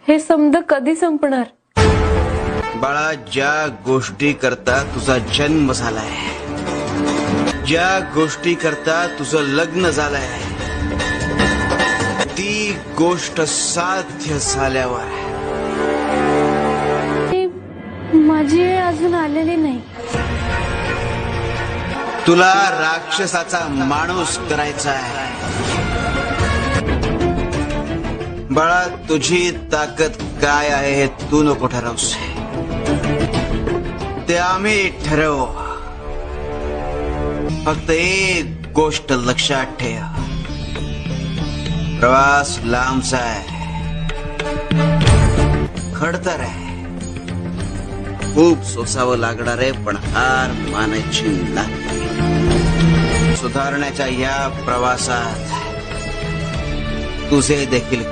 हे समज कधी संपणार? बाळा, ज्या गोष्टी करता तुझा जन्म झालाय, ज्या गोष्टी करता तुझं लग्न झालंय, ती गोष्ट साध्य झाल्यावर माझी वेळ अजून आलेली नाही. तुला राक्षसाचा माणूस करायचा आहे. बाळा, तुझी ताकद काय आहे हे तू नको ठरवूस, ते आम्ही ठरवू. फक्त एक गोष्ट लक्षात ठेव, प्रवास लांबचा आहे, खडतर आहे, खूप सोसावं लागणार आहे, पण हार मानायची नाही. सुधारण्याच्या या प्रवासात तुझे देखील